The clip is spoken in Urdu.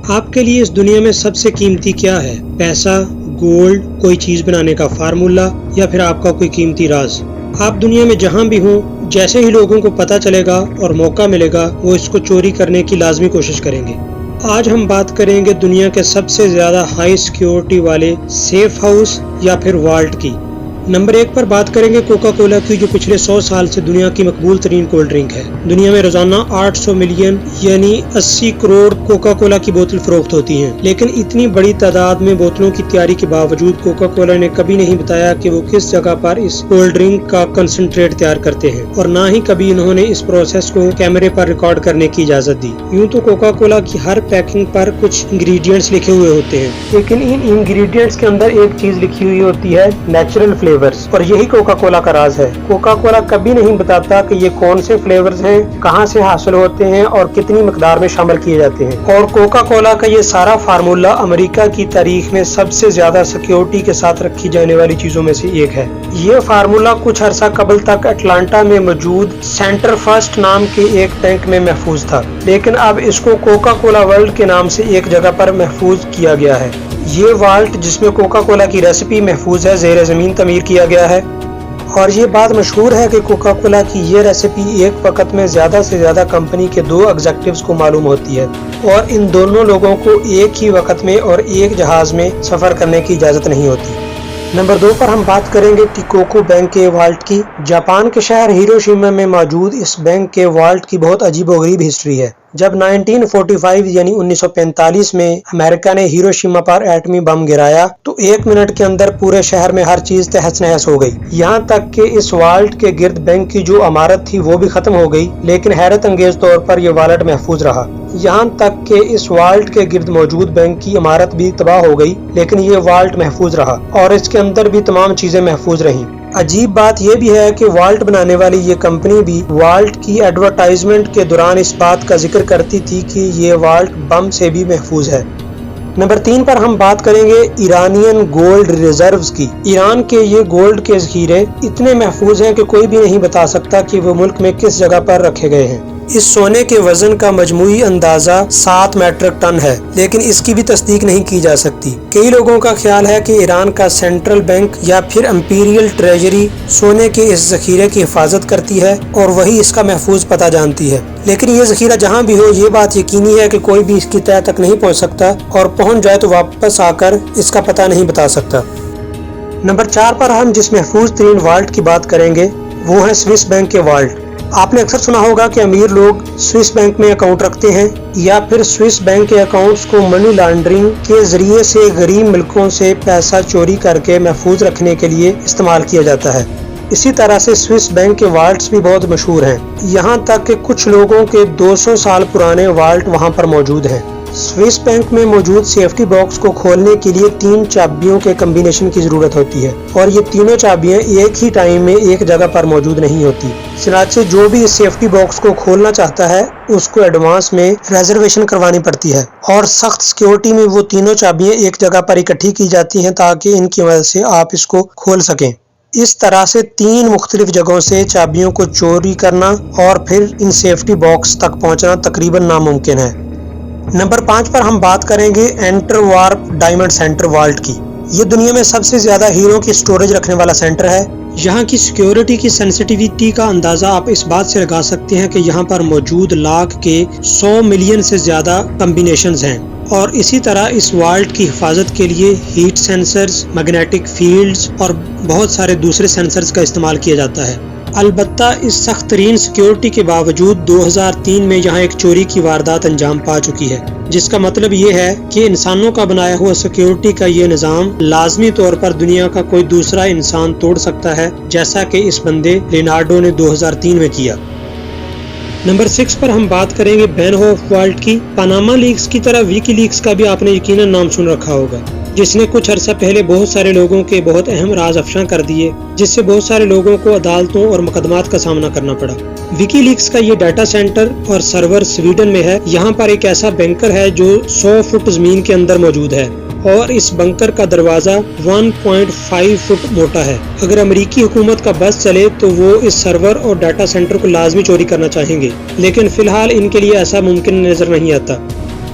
آپ کے لیے اس دنیا میں سب سے قیمتی کیا ہے؟ پیسہ، گولڈ، کوئی چیز بنانے کا فارمولا یا پھر آپ کا کوئی قیمتی راز؟ آپ دنیا میں جہاں بھی ہوں، جیسے ہی لوگوں کو پتہ چلے گا اور موقع ملے گا وہ اس کو چوری کرنے کی لازمی کوشش کریں گے۔ آج ہم بات کریں گے دنیا کے سب سے زیادہ ہائی سیکیورٹی والے سیف ہاؤس یا پھر والٹ کی۔ نمبر 1 پر بات کریں گے کوکا کولا کی، جو پچھلے 100 سال سے دنیا کی مقبول ترین کولڈ ڈرنک ہے۔ دنیا میں روزانہ 800 ملین یعنی 80 کروڑ کوکا کولا کی بوتل فروخت ہوتی ہیں، لیکن اتنی بڑی تعداد میں بوتلوں کی تیاری کے باوجود کوکا کولا نے کبھی نہیں بتایا کہ وہ کس جگہ پر اس کولڈ ڈرنک کا کنسنٹریٹ تیار کرتے ہیں، اور نہ ہی کبھی انہوں نے اس پروسیس کو کیمرے پر ریکارڈ کرنے کی اجازت دی۔ یوں تو کوکا کولا کی ہر پیکنگ پر کچھ انگریڈینٹس لکھے ہوئے ہوتے ہیں، لیکن ان انگریڈینٹس کے اندر ایک چیز لکھی ہوئی ہوتی ہے، نیچرل فلیورز، اور یہی کوکا کولا کا راز ہے۔ کوکا کولا کبھی نہیں بتاتا کہ یہ کون سے فلیورز ہیں، کہاں سے حاصل ہوتے ہیں اور کتنی مقدار میں شامل کیے جاتے ہیں۔ اور کوکا کولا کا یہ سارا فارمولا امریکہ کی تاریخ میں سب سے زیادہ سیکیورٹی کے ساتھ رکھی جانے والی چیزوں میں سے ایک ہے۔ یہ فارمولا کچھ عرصہ قبل تک اٹلانٹا میں موجود سینٹر فرسٹ نام کے ایک ٹینک میں محفوظ تھا، لیکن اب اس کو کوکا کولا ورلڈ کے نام سے ایک جگہ پر محفوظ کیا گیا ہے۔ یہ والٹ جس میں کوکا کولا کی ریسیپی محفوظ ہے، زیر زمین تعمیر کیا گیا ہے، اور یہ بات مشہور ہے کہ کوکا کولا کی یہ ریسیپی ایک وقت میں زیادہ سے زیادہ کمپنی کے 2 ایگزیکٹوز کو معلوم ہوتی ہے، اور ان دونوں لوگوں کو ایک ہی وقت میں اور ایک جہاز میں سفر کرنے کی اجازت نہیں ہوتی۔ نمبر 2 پر ہم بات کریں گے ٹیکوکو بینک کے والٹ کی۔ جاپان کے شہر ہیروشیما میں موجود اس بینک کے والٹ کی بہت عجیب و غریب ہسٹری ہے۔ جب 1945 یعنی 1945 میں امریکہ نے ہیروشیما پر ایٹمی بم گرایا تو 1 منٹ کے اندر پورے شہر میں ہر چیز تہس نہس ہو گئی، یہاں تک کہ اس والٹ کے گرد بینک کی جو عمارت تھی وہ بھی ختم ہو گئی، لیکن حیرت انگیز طور پر یہ والٹ محفوظ رہا۔ یہاں تک کہ اس والٹ کے گرد موجود بینک کی عمارت بھی تباہ ہو گئی، لیکن یہ والٹ محفوظ رہا اور اس کے اندر بھی تمام چیزیں محفوظ رہیں۔ عجیب بات یہ بھی ہے کہ والٹ بنانے والی یہ کمپنی بھی والٹ کی ایڈورٹائزمنٹ کے دوران اس بات کا ذکر کرتی تھی کہ یہ والٹ بم سے بھی محفوظ ہے۔ نمبر 3 پر ہم بات کریں گے ایرانین گولڈ ریزروز کی۔ ایران کے یہ گولڈ کے ذخیرے اتنے محفوظ ہیں کہ کوئی بھی نہیں بتا سکتا کہ وہ ملک میں کس جگہ پر رکھے گئے ہیں۔ اس سونے کے وزن کا مجموعی اندازہ 7 میٹرک ٹن ہے، لیکن اس کی بھی تصدیق نہیں کی جا سکتی۔ کئی لوگوں کا خیال ہے کہ ایران کا سینٹرل بینک یا پھر امپیریل ٹریجری سونے کے اس ذخیرے کی حفاظت کرتی ہے اور وہی اس کا محفوظ پتہ جانتی ہے، لیکن یہ ذخیرہ جہاں بھی ہو یہ بات یقینی ہے کہ کوئی بھی اس کی تہہ تک نہیں پہنچ سکتا، اور پہنچ جائے تو واپس آ کر اس کا پتہ نہیں بتا سکتا۔ نمبر 4 پر ہم جس محفوظ ترین والٹ کی بات کریں گے وہ ہے سوئس بینک کے والٹ۔ آپ نے اکثر سنا ہوگا کہ امیر لوگ سوئس بینک میں اکاؤنٹ رکھتے ہیں، یا پھر سوئس بینک کے اکاؤنٹس کو منی لانڈرنگ کے ذریعے سے غریب ملکوں سے پیسہ چوری کر کے محفوظ رکھنے کے لیے استعمال کیا جاتا ہے۔ اسی طرح سے سوئس بینک کے والٹس بھی بہت مشہور ہیں، یہاں تک کہ کچھ لوگوں کے 200 سال پرانے والٹ وہاں پر موجود ہیں۔ سوئس بینک میں موجود سیفٹی باکس کو کھولنے کے لیے 3 چابیوں کے کمبینیشن کی ضرورت ہوتی ہے، اور یہ تینوں چابیاں ایک ہی ٹائم میں ایک جگہ پر موجود نہیں ہوتی، چنانچہ جو بھی اس سیفٹی باکس کو کھولنا چاہتا ہے اس کو ایڈوانس میں ریزرویشن کروانی پڑتی ہے، اور سخت سیکیورٹی میں وہ تینوں چابیاں ایک جگہ پر اکٹھی کی جاتی ہیں تاکہ ان کی مدد سے آپ اس کو کھول سکیں۔ اس طرح سے 3 مختلف جگہوں سے چابیوں کو چوری کرنا اور پھر ان سیفٹی باکس تک پہنچنا تقریباً ناممکن ہے۔ نمبر 5 پر ہم بات کریں گے Antwerp diamond centre vault کی۔ یہ دنیا میں سب سے زیادہ ہیروں کی سٹوریج رکھنے والا سینٹر ہے۔ یہاں کی سیکیورٹی کی سینسٹیویٹی کا اندازہ آپ اس بات سے لگا سکتے ہیں کہ یہاں پر موجود لاکھ کے 100 ملین سے زیادہ کمبینیشنز ہیں، اور اسی طرح اس والٹ کی حفاظت کے لیے ہیٹ سینسرز، میگنیٹک فیلڈز اور بہت سارے دوسرے سینسرز کا استعمال کیا جاتا ہے۔ البتہ اس سخت ترین سیکیورٹی کے باوجود 2003 میں یہاں ایک چوری کی واردات انجام پا چکی ہے، جس کا مطلب یہ ہے کہ انسانوں کا بنایا ہوا سیکیورٹی کا یہ نظام لازمی طور پر دنیا کا کوئی دوسرا انسان توڑ سکتا ہے، جیسا کہ اس بندے لینارڈو نے 2003 میں کیا۔ نمبر 6 پر ہم بات کریں گے بین ہوف والٹ کی۔ پاناما لیکس کی طرح ویکی لیکس کا بھی آپ نے یقیناً نام سن رکھا ہوگا، جس نے کچھ عرصہ پہلے بہت سارے لوگوں کے بہت اہم راز افشاں کر دیے، جس سے بہت سارے لوگوں کو عدالتوں اور مقدمات کا سامنا کرنا پڑا۔ ویکی لیکس کا یہ ڈیٹا سینٹر اور سرور سویڈن میں ہے۔ یہاں پر ایک ایسا بنکر ہے جو 100 فٹ زمین کے اندر موجود ہے، اور اس بنکر کا دروازہ 1.5 فٹ موٹا ہے۔ اگر امریکی حکومت کا بس چلے تو وہ اس سرور اور ڈیٹا سینٹر کو لازمی چوری کرنا چاہیں گے، لیکن فی الحال ان کے لیے ایسا ممکن نظر نہیں آتا۔